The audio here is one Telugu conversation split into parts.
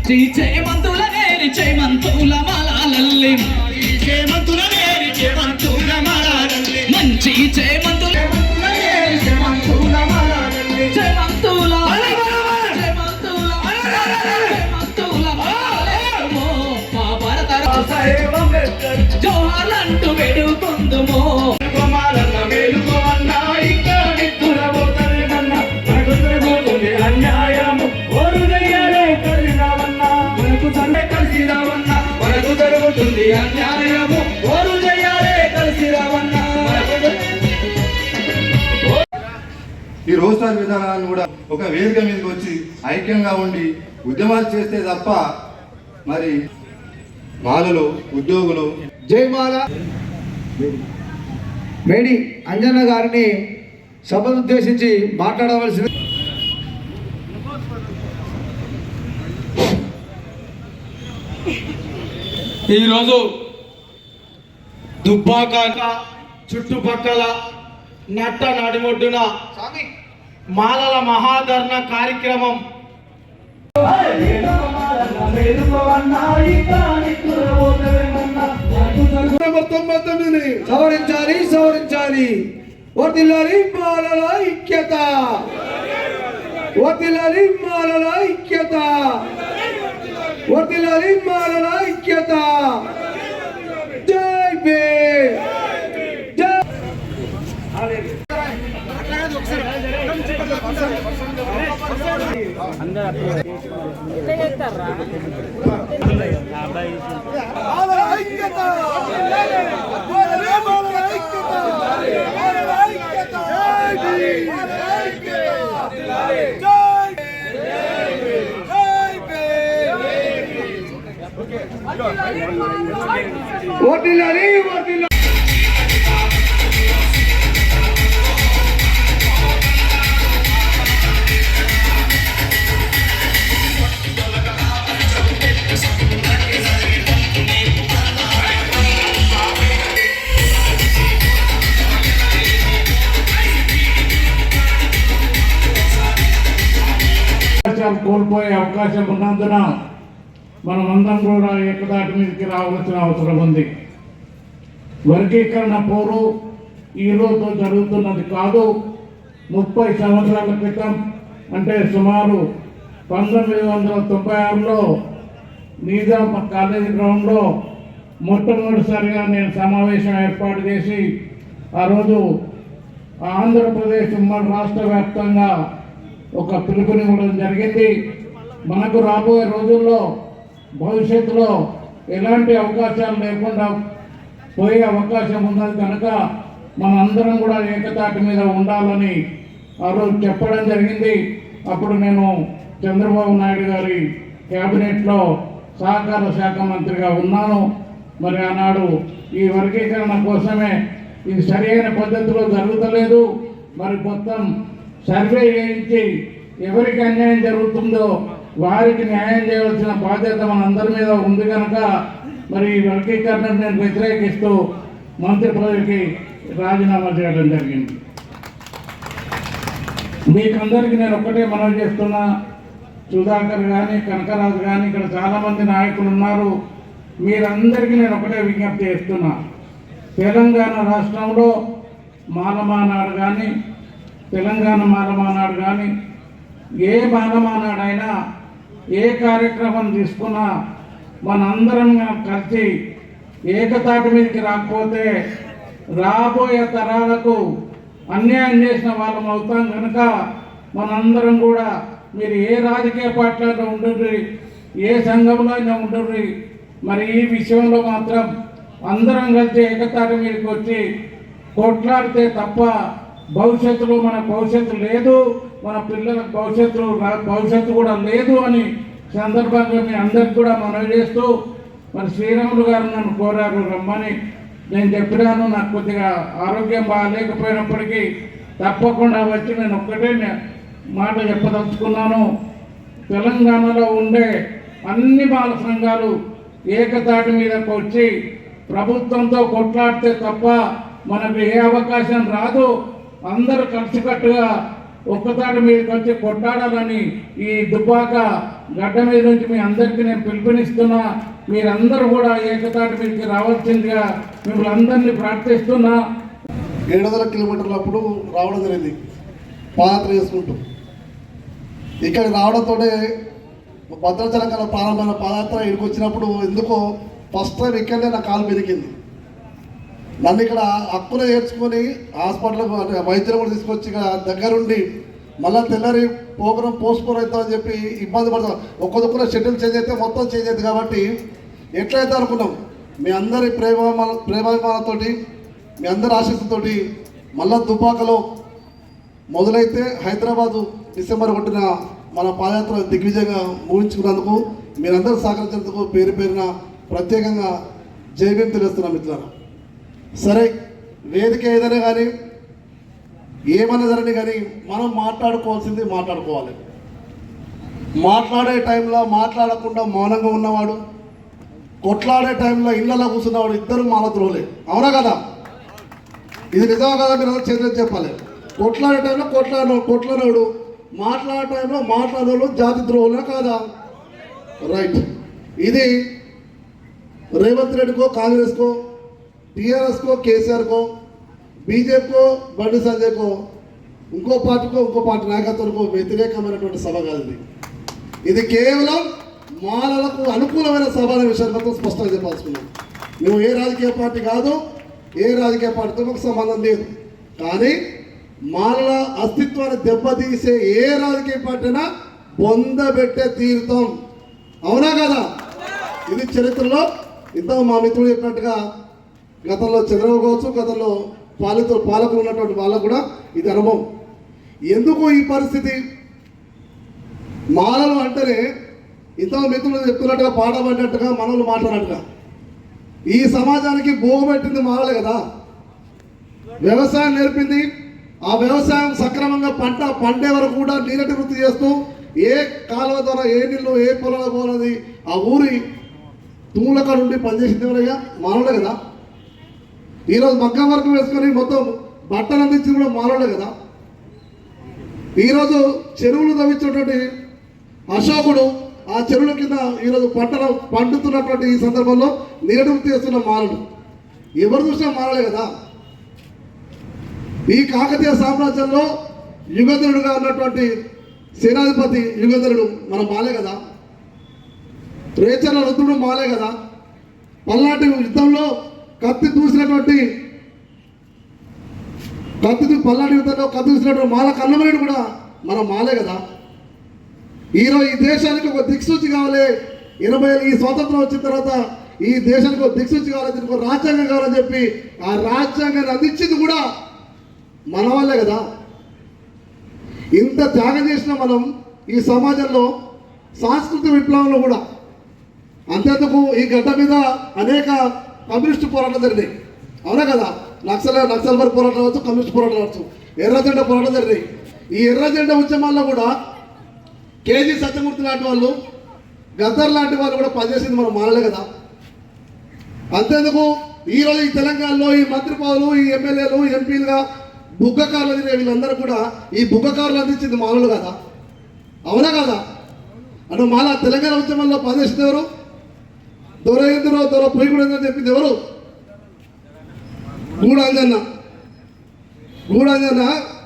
చేమంతుల నేరి చేమంతుల మాలల్లి చేమంతుల నేరి చేమంతుల మాలల్లి మంచి చేమంతుల నేరి చేమంతుల మాలల్లి చేమంతుల జోహార్లంటూ వేడుకొందుమో కుమారన్న మేలుకోవన్నా ఇంకా నిద్దురబోతలేదన్నా మనకు జరుగుతుంది అన్యాయము ఓరు దయ్యాలే కలిసి రావన్నా మనకు సండే కలిసి రావన్నా మనకు జరుగుతుంది అన్యాయము ఓరు దయ్యాలే కలిసి రావన్నా ఈ రోస్టర్ విధానాన్ని కూడా ఒక వేదిక మీదకి వచ్చి ఐక్యంగా ఉండి ఉద్యమాలు చేస్తే తప్ప మరి మాలలు ఉద్యోగులు జయమాల మేడి అంజన్న గారిని సభను ఉద్దేశించి మాట్లాడవలసింది. ఈరోజు దుబ్బాక చుట్టుపక్కల నట్ట నడిమొడ్డున మాలల మహాధర్ణ కార్యక్రమం సవరించాలి సవరించాలి. వర్ధిల్లాలి మాలల ఐక్యత, వర్ధిల్లాలి మాలల ఐక్యత, వర్ధిల్లాలి మాలల ఐక్యత. జై భీమ్. వర్ధిల్లాలి వర్ధిల్లాలి. కోల్పోయే అవకాశం ఉన్నందున మనమందరం కూడా ఏకదాటి మీదకి రావాల్సిన అవసరం ఉంది. వర్గీకరణ పోరు ఈరోజు జరుగుతున్నది కాదు. 30 సంవత్సరాల క్రితం అంటే సుమారు 1996లో నిజాం కాలేజీ గ్రౌండ్లో మొట్టమొదటిసారిగా నేను సమావేశం ఏర్పాటు చేసి ఆ రోజు ఆంధ్రప్రదేశ్ ఉమ్మడి రాష్ట్ర వ్యాప్తంగా ఒక పిలుపునివ్వడం జరిగింది. మనకు రాబోయే రోజుల్లో భవిష్యత్తులో ఎలాంటి అవకాశాలు లేకుండా పోయే అవకాశం ఉన్నది కనుక మనందరం కూడా ఏకతాటి మీద ఉండాలని ఆ రోజు చెప్పడం జరిగింది. అప్పుడు నేను చంద్రబాబు నాయుడు గారి క్యాబినెట్లో సహకార శాఖ మంత్రిగా ఉన్నాను. మరి ఆనాడు ఈ వర్గీకరణ కోసమే ఇది సరైన పద్ధతిలో జరుగుతలేదు. మరి మొత్తం సర్వే చేయించి ఎవరికి అన్యాయం జరుగుతుందో వారికి న్యాయం చేయవలసిన బాధ్యత మనందరి మీద ఉంది కనుక మరి ఈ వర్గీకరణను నేను వ్యతిరేకిస్తూ మంత్రి పదవికి రాజీనామా చేయడం జరిగింది. మీకందరికీ నేను ఒక్కటే మనవి చేస్తున్నా, సుధాకర్ కానీ కనకరాజు కానీ ఇక్కడ చాలామంది నాయకులు ఉన్నారు. మీరందరికీ నేను ఒకటే విజ్ఞప్తి చేస్తున్నా, తెలంగాణ రాష్ట్రంలో మాలమానాడు కానీ తెలంగాణ మాలమానాడు కానీ ఏ మాలమానాడైనా ఏ కార్యక్రమం తీసుకున్నా మనందరం కలిసి ఏకతాటి మీదకి రాకపోతే రాబోయే తరాలకు అన్యాయం చేసిన వాళ్ళం అవుతాం కనుక మనందరం కూడా మీరు ఏ రాజకీయ పార్టీలో ఉండుర్రి, ఏ సంఘంలో అయినా ఉండుర్రి, మరి ఈ విషయంలో మాత్రం అందరం కలిసి ఏకతాటి మీదకి వచ్చి కొట్లాడితే తప్ప భవిష్యత్తులో మన భవిష్యత్తు లేదు, మన పిల్లలకు భవిష్యత్తు కూడా లేదు అని సందర్భంగా మీ అందరికి కూడా మనవి చేస్తూ, మరి శ్రీరాములు గారు నన్ను కోరారు రమ్మని. నేను చెప్పినాను, నాకు కొద్దిగా ఆరోగ్యం బాగాలేకపోయినప్పటికీ తప్పకుండా వచ్చి నేను ఒక్కటే మాట చెప్పదలుచుకున్నాను. తెలంగాణలో ఉండే అన్ని బాల సంఘాలు ఏకతాటి మీదకు వచ్చి ప్రభుత్వంతో కొట్లాడితే తప్ప మనకు ఏ అవకాశం రాదు. అందరూ కలిసికట్టుగా ఒక్కతాటి మీదకి వచ్చి కొట్లాడాలని ఈ దుబ్బాక గడ్డ మీద నుంచి మీ అందరికీ నేను పిలుపునిస్తున్నా. మీరందరూ కూడా ఏకతాటి మీదకి రావాల్సిందిగా మిమ్మల్ని అందరినీ ప్రార్థిస్తున్నా. 700 కిలోమీటర్ల అప్పుడు రావడం జరిగింది పాదయాత్ర చేసుకుంటూ. ఇక్కడికి రావడంతో భద్రాచలం కన్నా ప్రారంభమైన పాదయాత్ర ఇక్కడికి వచ్చినప్పుడు ఎందుకో ఫస్ట్ టైం ఇక్కడనే నా కాలు మెదికింది. నన్ను ఇక్కడ హక్కున చేర్చుకొని హాస్పిటల్కి అంటే వైద్యులు కూడా తీసుకొచ్చి ఇక్కడ దగ్గరుండి మళ్ళీ తెల్లారి ప్రోగ్రాం పోస్ట్పోన్ అవుతామని చెప్పి ఇబ్బంది పడతాం. ఒక్కొక్కరు షెడ్యూల్ చేంజ్ అయితే మొత్తం చేంజ్ అవుతుంది. కాబట్టి ఎట్లయితే అనుకున్నాం మీ అందరి ప్రేమాభిమానంతోటి మీ అందరి ఆశీస్సుతోటి మళ్ళా దుబ్బాకలో మొదలైతే హైదరాబాదు డిసెంబర్ 1న మన పాదయాత్ర దిగ్విజయంగా ముగించుకున్నందుకు మీరందరూ సహకరించినందుకు పేరు పేరున ప్రత్యేకంగా జైభీం తెలుస్తున్నాం మిత్రులారా. సరే, వేదిక ఏదైనా కానీ ఏమన్నా జరగని కానీ మనం మాట్లాడుకోవాల్సింది మాట్లాడుకోవాలి. మాట్లాడే టైంలో మాట్లాడకుండా మౌనంగా ఉన్నవాడు, కొట్లాడే టైంలో ఇళ్ళలో కూర్చున్నవాడు ఇద్దరు మాలద్రోహులే. అవునా కదా? ఇది నిజమా కదా? మీరు చేతులు చెప్పాలి. కొట్లాడే టైంలో కొట్లాడేవాడు, మాట్లాడే టైంలో మాట్లాడేవాడు జాతి ద్రోహులే కాదా? రైట్. ఇది రేవంత్ రెడ్డికో, కాంగ్రెస్కో, టీఆర్ఎస్కో, కేసీఆర్కో, బీజేపీకో, బండి సంజయ్కో, ఇంకో పార్టీ నాయకత్వానికో వ్యతిరేకమైనటువంటి సభ కాదు ఇది. కేవలం మాలలకు అనుకూలమైన సభ అనే విషయాన్ని మాత్రం స్పష్టంగా చెప్పాల్సుకున్నాం. మేము ఏ రాజకీయ పార్టీ కాదు, ఏ రాజకీయ పార్టీతో మాకు సంబంధం లేదు. కానీ మాలల అస్తిత్వాన్ని దెబ్బతీసే ఏ రాజకీయ పార్టీనా పొందబెట్టే తీరుతాం. అవునా కదా? ఇది చరిత్రలో ఇంత మా మిత్రుడు చెప్పినట్టుగా గతంలో చంద్రబాబు కావచ్చు, గతంలో పాలకులు ఉన్నటువంటి వాళ్ళకు కూడా ఇది అనుభవం. ఎందుకు ఈ పరిస్థితి? మాలలు అంటేనే ఇంత మిత్రులు చెప్తున్నట్టుగా పాట పడినట్టుగా మనల్ని మాట్లాడినట్టుగా ఈ సమాజానికి భోగపెట్టింది మాలలే కదా. వ్యవసాయం నేర్పింది, ఆ వ్యవసాయం సక్రమంగా పండే వరకు కూడా నీరటి వృత్తి చేస్తూ ఏ కాలువ ద్వారా ఏ నీళ్ళు ఏ పొలాలకు పోవాలది ఆ ఊరి తూములక నుండి పనిచేసింది ఎవరయ్యా? మానవులే కదా. ఈరోజు మగ్గం వరకు వేసుకొని మొత్తం బట్టలు అందించింది కూడా మానవులే కదా. ఈరోజు చెరువులు తవ్వించేటువంటి అశోకుడు ఆ చెరువుల కింద ఈరోజు పంటలు పండుతున్నటువంటి ఈ సందర్భంలో నీరటి వృత్తి చేస్తున్న మానవుడు ఎవరు చూసినా మానవులే కదా. ఈ కాకతీయ సామ్రాజ్యంలో యుగంధరుడుగా ఉన్నటువంటి సేనాధిపతి యుగంధరుడు మన మాలే కదా. రేచర్ల రుద్రుడు మాలే కదా. పల్నాటి యుద్ధంలో కత్తి దూసినటువంటి మాల కన్నమనేడు కూడా మన మాలే కదా. ఈరోజు ఈ దేశానికి ఒక దిక్సూచి కావాలి. 80 ఏళ్ళు ఈ స్వాతంత్రం వచ్చిన తర్వాత ఈ దేశానికి ఒక దిక్సూచి కావాలి, దీనికి ఒక రాజ్యాంగం కావాలని చెప్పి ఆ రాజ్యాంగాన్ని అందించింది కూడా మన వాళ్ళే కదా. ఇంత త్యాగం చేసిన మనం ఈ సమాజంలో సాంస్కృతిక విప్లవంలో కూడా అంతేందుకు ఈ గడ్డ మీద అనేక కమ్యూనిస్టు పోరాటం జరిగినాయి. అవునా కదా? నక్సల్బర్ పోరాటం అవచ్చు, కమ్యూనిస్ట్ పోరాటం అవచ్చు, ఎర్రజెండా పోరాటం జరిగినాయి. ఈ ఎర్రజెండా ఉద్యమాల్లో కూడా కేజీ సత్యమూర్తి లాంటి వాళ్ళు, గద్దర్ లాంటి వాళ్ళు కూడా పనిచేసింది మనం మానలే కదా. అంతేందుకు ఈరోజు ఈ తెలంగాణలో ఈ మంత్రి పదవులు, ఈ ఎమ్మెల్యేలు, ఎంపీలుగా బుగ్గకారులు తినే వీళ్ళందరూ కూడా ఈ బుగ్గకారులు అందించింది మానవులు కదా. అవునా కదా? అంటే మాల తెలంగాణ ఉద్యమంలో పనిచేసింది ఎవరు? దొర పొయ్యిగూడెందని చెప్పింది ఎవరు? గూడాంజన్న.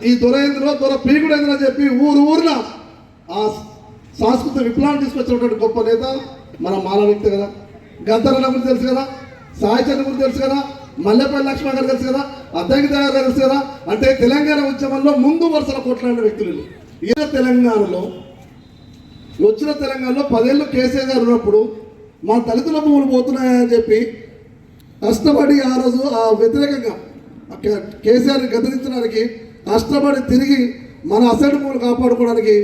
ఈ దొర పొయ్యిగూడెందని చెప్పి ఊరున ఆ సాంస్కృతిక విప్లవాన్ని తీసుకొచ్చినటువంటి గొప్ప నేత మన మాల వ్యక్తి కదా. గద్దరన్న గురించి తెలుసు కదా, సాయి చంద్ర గురించి తెలుసు కదా, మల్లెపల్లి లక్ష్మణ్ గారు తెలుసు కదా, అద్దంకి గారు తెలుసు కదా. అంటే తెలంగాణ ఉద్యమంలో ముందు వరుసల కొట్లాడిన వ్యక్తులు. ఈయన తెలంగాణలో 10 ఏళ్ళు కేసీఆర్ గారు ఉన్నప్పుడు మా దళితుల భూములు పోతున్నాయని చెప్పి కష్టపడి ఆ రోజు ఆ వ్యతిరేకంగా కేసీఆర్ని గద్దరించడానికి కష్టపడి తిరిగి మన అసెంట్ భూములు కాపాడుకోవడానికి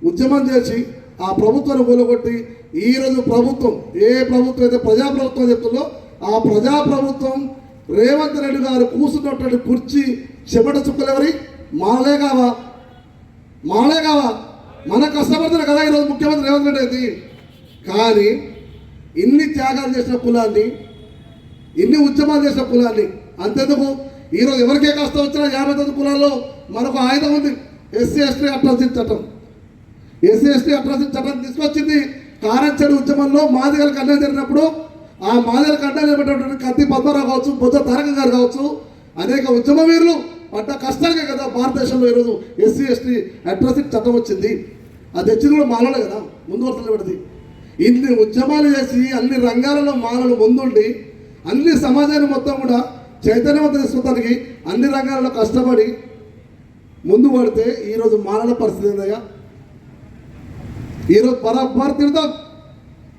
ఉద్యమం చేసి ఆ ప్రభుత్వాన్ని కూలగొట్టి ఈరోజు ప్రభుత్వం ఏ ప్రభుత్వం అయితే ప్రజాప్రభుత్వం చెప్తుందో ఆ ప్రజాప్రభుత్వం రేవంత్ రెడ్డి గారు కూర్చున్నటువంటి కుర్చీ చెమట చుక్కలు ఎవరి? మాలే కావా? మన కష్టపడుతున్న కదా ఈరోజు ముఖ్యమంత్రి రేవంత్ రెడ్డి అయితే. కానీ ఇన్ని త్యాగాలు చేసిన కులాన్ని, ఇన్ని ఉద్యమాలు చేసిన కులాన్ని అంతెందుకు ఈరోజు ఎవరికే కష్టం వచ్చినా 59 కులాల్లో మనకు ఆయుధం ఉంది, ఎస్సీ ఎస్టీ అట్రాసిటీ చట్టం. ఎస్సీ ఎస్టీ అట్రాసిటీ చట్టం తీసుకొచ్చింది. కారంచేడు ఉద్యమంలో మాదిగలకు అన్యాయం జరిగినప్పుడు ఆ మాదిగలకు అన్యాయం జరిగినటువంటి కత్తి పద్మరావు కావచ్చు, బొజ్జ తారక గారు కావచ్చు, అనేక ఉద్యమ వీరులు పడ్డ కష్టానికే కదా భారతదేశంలో ఈరోజు ఎస్సీ ఎస్టీ అట్రాసిటీ చట్టం వచ్చింది. అది తెచ్చింది కూడా మాలలే కదా, ముందు వరుసలో పెడితే. ఇన్ని ఉద్యమాలు చేసి అన్ని రంగాలలో మాలలు ముందుండి అన్ని సమాజాన్ని మొత్తం కూడా చైతన్యవంతం తీసుకుంటానికి అన్ని రంగాలలో కష్టపడి ముందు పడితే ఈరోజు మాలల పరిస్థితి ఏందయ్యా? ఈరోజు బరాబర్ తిడతాం.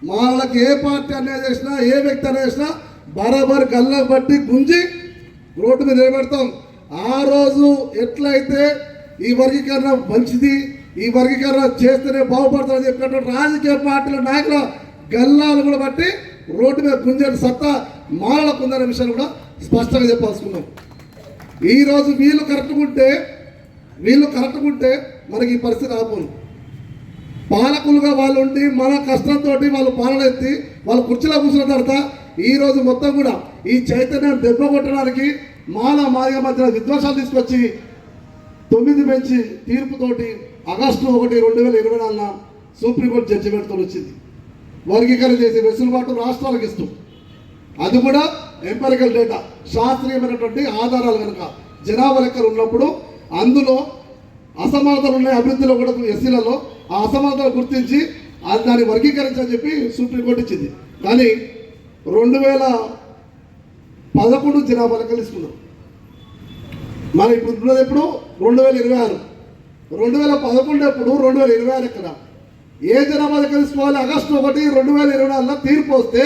మాలలకు ఏ పార్టీ అన్యాయం చేసినా, ఏ వ్యక్తి అన్యాయం చేసినా బరాబర్ గల్లకు బట్టి గుంజి రోడ్డు మీద నిలబెడతాం. ఆ రోజు ఎట్లయితే ఈ వర్గీకరణ మంచిది, ఈ వర్గీకరణ చేస్తేనే బాగుపడతామని చెప్పినటువంటి రాజకీయ పార్టీల నాయకుల గల్లాలు కూడా బట్టి రోడ్డు మీద గుంజే సత్తా మాలలకు ఉందనే విషయాన్ని కూడా స్పష్టంగా చెప్పాల్సుకున్నాం. ఈరోజు వీళ్ళు కరెక్ట్గా ఉంటే మనకి ఈ పరిస్థితి ఆపోను. పాలకులుగా వాళ్ళు ఉండి మన కష్టంతో వాళ్ళు పాలన ఎత్తి వాళ్ళు కుర్చీలో కూర్చున్న తర్వాత ఈరోజు మొత్తం కూడా ఈ చైతన్యం దెబ్బ కొట్టడానికి మాదిగ మధ్య విద్వేషాలు తీసుకొచ్చి 9 బెంచ్ తీర్పుతోటి ఆగస్టు 1, 2024 సుప్రీంకోర్టు జడ్జిమెంట్తో వచ్చింది. వర్గీకరణ చేసి వెసులుబాటు రాష్ట్రాలకు ఇస్తూ, అది కూడా ఎంపెరికల్ డేటా, శాస్త్రీయమైనటువంటి ఆధారాలు కనుక జనాభా లెక్కలు ఉన్నప్పుడు అందులో అసమానతలు ఉన్నాయి. అభివృద్ధిలో కూడా ఎస్సీలలో ఆ అసమానతలు గుర్తించి దాన్ని వర్గీకరించని చెప్పి సుప్రీంకోర్టు ఇచ్చింది. కానీ 2011 జనాభా లెక్కలు తీసుకున్నారు. మనం ఇప్పుడు ఉన్నది ఎప్పుడు 2026. 2011 ఎప్పుడు, 2026 ఎక్కడ? ఏ జనాభా లెక్క తీసుకోవాలి? ఆగస్టు 1, 2024 తీర్పు వస్తే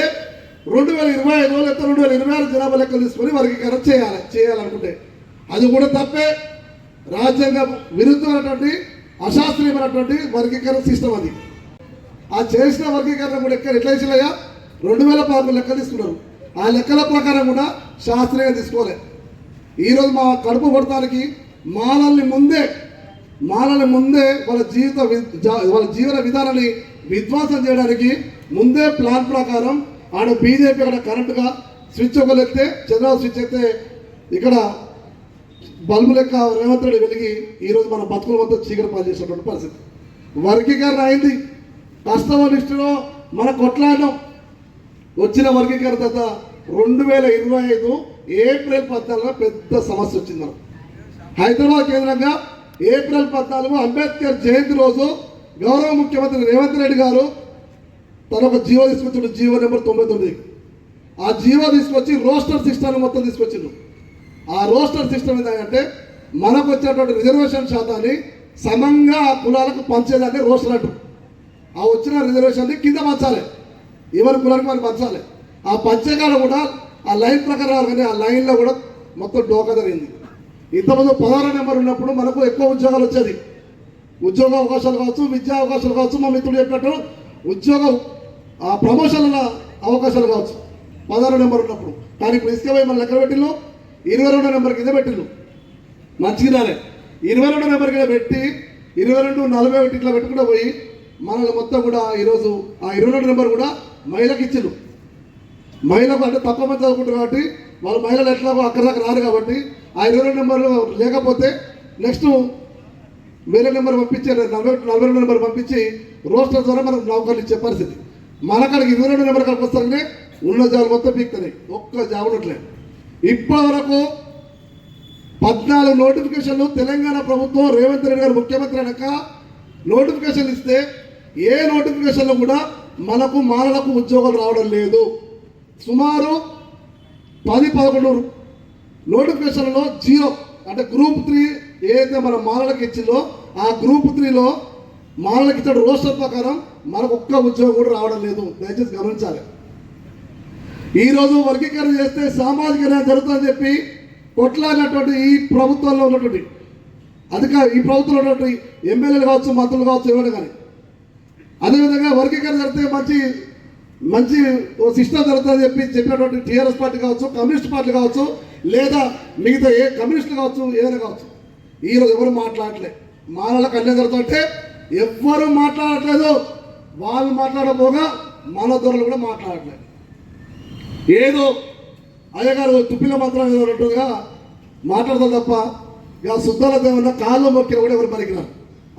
2025 లేకపోతే 2026 జనాభా లెక్కలు తీసుకొని వర్గీకరణ చేయాలనుకుంటే అది కూడా తప్పే. రాజ్యాంగ విరుద్ధమైనటువంటి అశాస్త్రీయమైనటువంటి వర్గీకరణ సిస్టమ్ అది. ఆ చేసిన వర్గీకరణ కూడా ఎట్లా ఇచ్చినాయా? 2013 లెక్కలు తీసుకున్నారు. ఆ లెక్కల ప్రకారం కూడా శాస్త్రీయంగా తీసుకోవాలి. ఈరోజు మా కడుపు కొడతానికి మాలల్ని ముందే వాళ్ళ జీవన విధానాన్ని విధ్వంసం చేయడానికి ముందే ప్లాన్ ప్రకారం ఆడ బీజేపీ అక్కడ కరెంటుగా స్విచ్ ఒకరు ఎత్తే, చంద్రబాబు స్విచ్ ఎత్తే ఇక్కడ బల్బు లెక్క రేవంత్ రెడ్డి వెలిగి ఈరోజు మన బతుకులు మొత్తం చీకటి పాలు చేసినటువంటి పరిస్థితి. వర్గీకరణ అయింది. కష్టమ లిస్టులో మన కొట్లాడడం వచ్చిన వర్గీకరణ తర్వాత 2025 ఏప్రిల్ 14 పెద్ద సమస్య వచ్చింది. మనం హైదరాబాద్ కేంద్రంగా ఏప్రిల్ 14 అంబేద్కర్ జయంతి రోజు గౌరవ ముఖ్యమంత్రి రేవంత్ రెడ్డి గారు తన ఒక జీవో తీసుకొచ్చిండు, జీవో నెంబర్ 99. ఆ జీవో తీసుకొచ్చి రోస్టర్ సిస్టమ్ మొత్తం తీసుకొచ్చిండు. ఆ రోస్టర్ సిస్టమ్ ఏంటంటే మనకు వచ్చినటువంటి రిజర్వేషన్ శాతాన్ని సమంగా ఆ కులాలకు పంచేదాన్ని రోస్టర్ అంటారు. ఆ వచ్చిన రిజర్వేషన్ని కింద పంచాలి, ఎవరి కులానికి మనకి పంచాలి. ఆ పంచకాడ కూడా ఆ లైన్ ప్రకారం కానీ ఆ లైన్లో కూడా మొత్తం డోకా జరిగింది. ఇంతకుముందు 16 నెంబర్ ఉన్నప్పుడు మనకు ఎక్కువ ఉద్యోగాలు వచ్చేది. ఉద్యోగ అవకాశాలు కావచ్చు, విద్యా అవకాశాలు కావచ్చు, మా మిత్రుడు చెప్పినట్టు ఉద్యోగం ప్రమోషన్ల అవకాశాలు కావచ్చు 16 నెంబర్ ఉన్నప్పుడు. కానీ ఇప్పుడు ఇసుకపోయి మన లెక్క పెట్టిళ్ళు 22 నెంబర్ కింద పెట్టిళ్ళు. మంచిగానే 22 నెంబర్ కింద పెట్టి 22, 41 ఇట్లా పెట్టుకుంటూ పోయి మనల్ని మొత్తం కూడా ఈరోజు ఆ 22 నెంబర్ కూడా మహిళకి ఇచ్చిళ్ళు. మహిళకు అంటే తక్కువ మంది చదువుకుంటారు కాబట్టి వాళ్ళు మహిళలు ఎట్లాగో అక్కడ దాకా రారు కాబట్టి ఆ 22 నెంబర్లు లేకపోతే నెక్స్ట్ వేరే నెంబర్ పంపించి 42 నెంబర్ పంపించి రోస్టర్ ద్వారా మనకు నౌకర్లు ఇచ్చే పరిస్థితి. మనకాడికి 22 నెంబర్ కాడికి వస్తారనే ఉన్న జాబులు మొత్తం పీక్తున్నాయి, ఒక్క జాబ్ ఉండట్లేదు. ఇప్పటి వరకు 14 నోటిఫికేషన్లు తెలంగాణ ప్రభుత్వం రేవంత్ రెడ్డి గారు ముఖ్యమంత్రి అయినాక నోటిఫికేషన్ ఇస్తే ఏ నోటిఫికేషన్లో కూడా మనకు మాలలకు ఉద్యోగాలు రావడం లేదు. సుమారు 10-11 నోటిఫికేషన్లో 0 అంటే గ్రూప్ 3 ఏదైతే మన మాలలకు ఇచ్చిందో ఆ గ్రూప్ 3లో మాలలకు ఇచ్చిన రోస్టర్ ప్రకారం మనకు ఒక్క ఉద్యోగం కూడా రావడం లేదు. దయచేసి గమనించాలి. ఈరోజు వర్గీకరణ చేస్తే సామాజిక న్యాయం జరుగుతుందని చెప్పి కొట్లాడినటువంటి ఈ ప్రభుత్వంలో ఉన్నటువంటి ఈ ప్రభుత్వంలో ఉన్నటువంటి ఎమ్మెల్యేలు కావచ్చు, మంత్రులు కావచ్చు, ఎవరు కానీ అదేవిధంగా వర్గీకరణ జరిగితే మంచి సిస్టమ్ జరుగుతుందని చెప్పినటువంటి టీఆర్ఎస్ పార్టీ కావచ్చు, కమ్యూనిస్ట్ పార్టీ కావచ్చు, లేదా మిగతా ఏ కమ్యూనిస్టులు కావచ్చు, ఏదైనా కావచ్చు, ఈరోజు ఎవరు మాట్లాడట్లేదు. మాలలకు అన్యాయం జరుగుతుంటే ఎవ్వరూ మాట్లాడట్లేదు. వాళ్ళు మాట్లాడబోగా మన దొరలు కూడా మాట్లాడట్లేదు. ఏదో అయ్యగారు తుప్పిల మంత్రం ఏదో ఉంటుందిగా మాట్లాడతారు తప్ప ఇక శుద్ధాల దేవన్న కాళ్ళు మొక్కిన కూడా ఎవరు పలికినారు.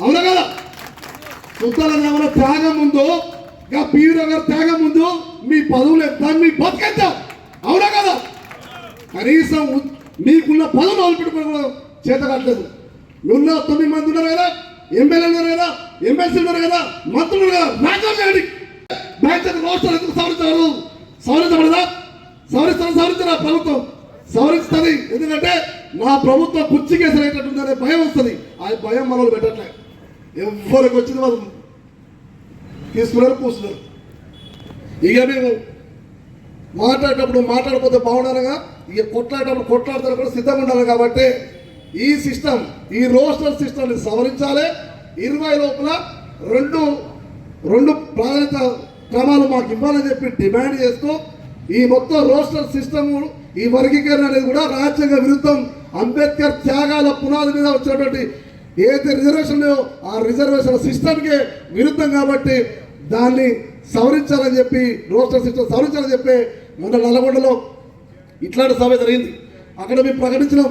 అవునా కదా? ముత్తాల గ్రామంలో త్యాగం ఉందో ఇంకా పీవీరావు గారు త్యాగం ఉందో మీ పదవులు ఎంత మీ బతికెంత అవునా కదా కనీసం మీకున్న పదవులు వదిలిపెట్టుకోవడం కూడా చేత కావట్లేదు ఉన్న 9 మంది ఉన్నారు కదా ఎమ్మెల్యేలు ఉన్నారు కదా ఎమ్మెల్సీ ఉన్నారు కదా మంత్రులు ఉన్నారు కదా రాజ్యం చేయండి బ్యాంక్ రాష్ట్రాలు ఎందుకు సవరించబడదా సవరించరా ప్రభుత్వం సవరిస్తుంది ఎందుకంటే నా ప్రభుత్వం కుర్చీకేసరేటట్టుందనే భయం వస్తుంది ఆ భయం మనల్ని పెట్టట్లే ఎవరికి వచ్చింది వాళ్ళు తీసుకున్నారు కూర్చున్నారు ఇక మేము మాట్లాడేటప్పుడు మాట్లాడకపోతే బాగుండాలిగా ఇక కొట్లాడేటప్పుడు కొట్లాడతారు కూడా సిద్ధంగా ఉండాలి కాబట్టి ఈ సిస్టమ్ ఈ రోస్టర్ సిస్టమ్ని సవరించాలి 20 లోపల రెండు ప్రాధాన్యత క్రమాలు మాకు ఇవ్వాలని చెప్పి డిమాండ్ చేస్తూ ఈ మొత్తం రోస్టర్ సిస్టమ్ ఈ వర్గీకరణ అనేది కూడా రాజ్యాంగ విరుద్ధం అంబేద్కర్ త్యాగాల పునాది మీద వచ్చినటువంటి ఏదైతే రిజర్వేషన్ ఆ రిజర్వేషన్ సిస్టమ్కే విరుద్ధం కాబట్టి దాన్ని సవరించాలని చెప్పి రోస్టర్ సిస్టమ్ సవరించాలని చెప్పి మొన్న నల్లగొండలో ఇట్లాంటి సభ జరిగింది అక్కడ మేము ప్రకటించినాం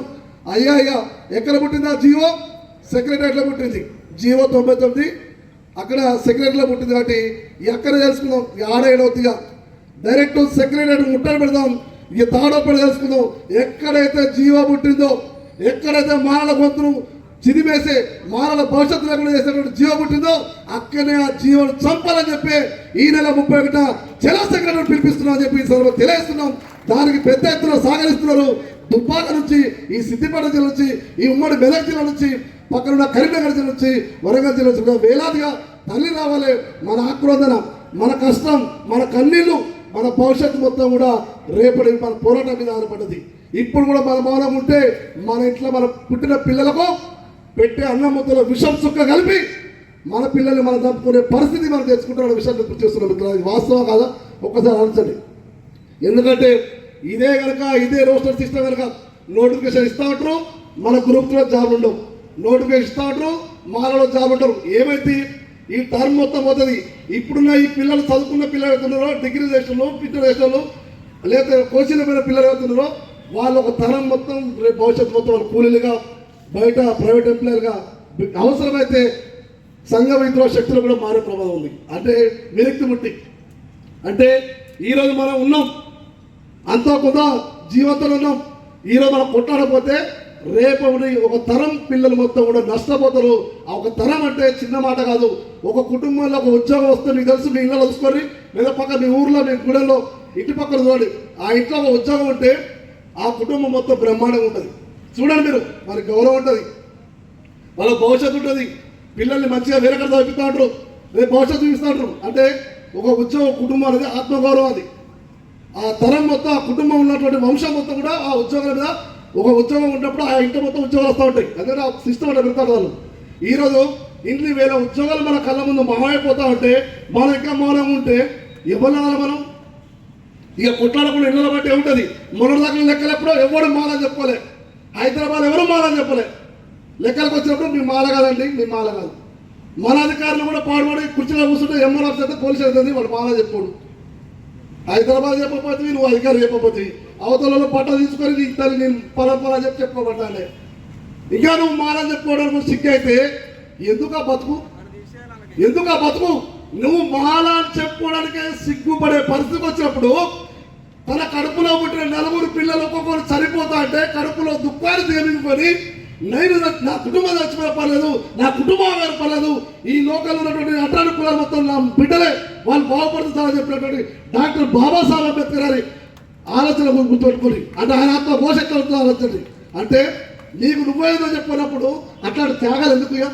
అయ్యా ఎక్కడ పుట్టింది ఆ జీవో సెక్రటరీలో పుట్టింది జీవో 99 అక్కడ సెక్రటరీలో పుట్టింది కాబట్టి ఎక్కడ తెలుసుకుందాం ఆడేడవుతుందిగా డైరెక్ట్ సెక్రటరీ ముట్టడి పెడదాం ఇక తాడోపడి తెలుసుకుందాం ఎక్కడైతే జీవో పుట్టిందో ఎక్కడైతే మానల గొంతును చిదిమేసే మానల భవిష్యత్తు లేకుండా చేసేటువంటి జీవ పుట్టిందో అక్కడనే ఆ జీవను చంపాలని చెప్పి ఈ నెల 31న జిల్లా సెక్రటరీ పిలిపిస్తున్నాం అని చెప్పి ఈ సందర్భంగా తెలియజేస్తున్నాం దానికి పెద్ద ఎత్తున సాగరిస్తున్నారు దుబ్బాక నుంచి ఈ సిద్దిపేట జిల్లా నుంచి ఈ ఉమ్మడి మెదక్ జిల్లా నుంచి పక్కనున్న కరీంనగర్ జిల్లా నుంచి వరంగల్ జిల్లా నుంచి వేలాదిగా తల్లి రావాలి మన ఆక్రోధన మన కష్టం మన కన్నీళ్లు మన భవిష్యత్తు మొత్తం కూడా రేపటి మన పోరాటం మీద ఆధారపడ్డది ఇప్పుడు కూడా మన మౌనం ఉంటే మన ఇంట్లో మన పుట్టిన పిల్లలకు పెట్టే అన్నం ముద్దలో విషం చుక్క కలిపి మన పిల్లల్ని మనం చంపుకునే పరిస్థితి మనం తెచ్చుకుంటున్న విషయాన్ని గుర్తు చేస్తున్నాం మిత్రులు వాస్తవం కాదా ఒక్కసారి ఆలోచించండి ఎందుకంటే ఇదే రోస్టర్ సిస్టమ్ కనుక నోటిఫికేషన్ ఇస్తా ఉంటారు మన గ్రూప్లో జాబ్ ఉండవు నోటిఫికేషన్ ఇస్తా ఉంటారు మాలలో జాబ్ ఉంటారు ఏమైతే ఈ టర్మ్ మొత్తం పోతుంది ఇప్పుడున్న ఈ పిల్లలు చదువుకున్న పిల్లలు అవుతున్నారో డిగ్రీ చేసినారు ఇంటర్ చేసినారు లేదా కోచింగ్ పోయిన పిల్లలు అవుతున్నారో వాళ్ళు ఒక తరం మొత్తం రేపు భవిష్యత్తు మొత్తం వాళ్ళు కూలీలుగా బయట ప్రైవేట్ ఎంప్లాయర్గా అవసరమైతే సంఘ విద్రోహ శక్తులు కూడా మారే ప్రమాదం ఉంది అంటే విరక్తి ముట్టి అంటే ఈరోజు మనం ఉన్నాం అంతో కొంత జీవితంలో ఉన్నాం ఈరోజు మనం కొట్లాడకపోతే రేపు ఒక తరం పిల్లలు మొత్తం కూడా నష్టపోతారు ఆ ఒక తరం అంటే చిన్న మాట కాదు ఒక కుటుంబంలో ఒక ఉద్యోగం వస్తే మీకు తెలుసు మీ ఇళ్ళలో చూసుకొని లేదా పక్క మీ ఊర్లో మీ గుడెల్లో ఇంటి పక్కన చూడండి ఆ ఇంట్లో ఒక ఉద్యోగం ఉంటే ఆ కుటుంబం మొత్తం బ్రహ్మాండంగా ఉంటుంది చూడండి మీరు మరి గౌరవం ఉంటుంది వాళ్ళ భవిష్యత్తు ఉంటుంది పిల్లల్ని మంచిగా వేరొకటి చదివిస్తూ ఉంటారు రేపు భవిష్యత్తు చూపిస్తూ ఉంటారు అంటే ఒక ఉద్యోగ కుటుంబం అనేది ఆత్మగౌరవం అది ఆ తరం మొత్తం ఆ కుటుంబం ఉన్నటువంటి వంశం మొత్తం కూడా ఆ ఉద్యోగాల మీద ఒక ఉద్యోగం ఉన్నప్పుడు ఆ ఇంటి మొత్తం ఉద్యోగాలు వస్తూ ఉంటాయి అదే ఆ సిస్టమ్ అంటే పెడతారు వాళ్ళు ఈరోజు ఇంట్లో వేల ఉద్యోగాలు మన కళ్ళ ముందు మహమైపోతూ ఉంటే మనం ఇంకా మౌనంగా ఉంటే ఎవరు మనం ఇక కొట్లాడకుండా ఇళ్ళ బట్టి ఉంటుంది మొన్నటిదాకా లెక్కలెప్పుడో ఎవరు మాలని చెప్పలే హైదరాబాద్ ఎవరు మాలని చెప్పలే లెక్కలకు వచ్చినప్పుడు మీ మాల కాదండి మీ మాల కాదు మన అధికారులు కూడా పాడుపడి కుర్చీలో కూర్చుంటే ఎంఆర్ ఆఫీస్ అయితే పోలీసు అవుతుంది వాడు మాల చెప్పుడు హైదరాబాద్ చెప్పకపోతే నువ్వు అధికారులు చెప్పకపోతే అవతలలో పట్ట తీసుకొని నీ తల్లి నేను పలా చెప్పి చెప్పబట్టాలి ఇంకా నువ్వు మాలని చెప్పుకోవడానికి సిగ్గు అయితే ఎందుకు ఆ బతుకు నువ్వు మాల అని చెప్పుకోవడానికే సిగ్గుపడే పరిస్థితి వచ్చినప్పుడు తన కడుపులో పుట్టిన 4 పిల్లలు ఒక్కొక్కరు చనిపోతా అంటే కడుపులో దుఃఖాన్ని దిగమింగుకొని నేను నా కుటుంబం చచ్చిపోయే పర్లేదు నా కుటుంబం వేరు పర్లేదు ఈ లోకంలో ఉన్నటువంటి అటాని కులాలు మొత్తం నా బిడ్డలే వాళ్ళు బాగుపడుతుందని చెప్పినటువంటి డాక్టర్ బాబాసాహెబ్ అంబేద్కర్ గారి ఆలోచన గుర్తుపెట్టుకుని అంటే ఆయన ఆత్మ ఘోష ఆలోచన అంటే నీకు నువ్వేదో చెప్పినప్పుడు అట్లాంటి త్యాగాలు ఎందుకు ఇక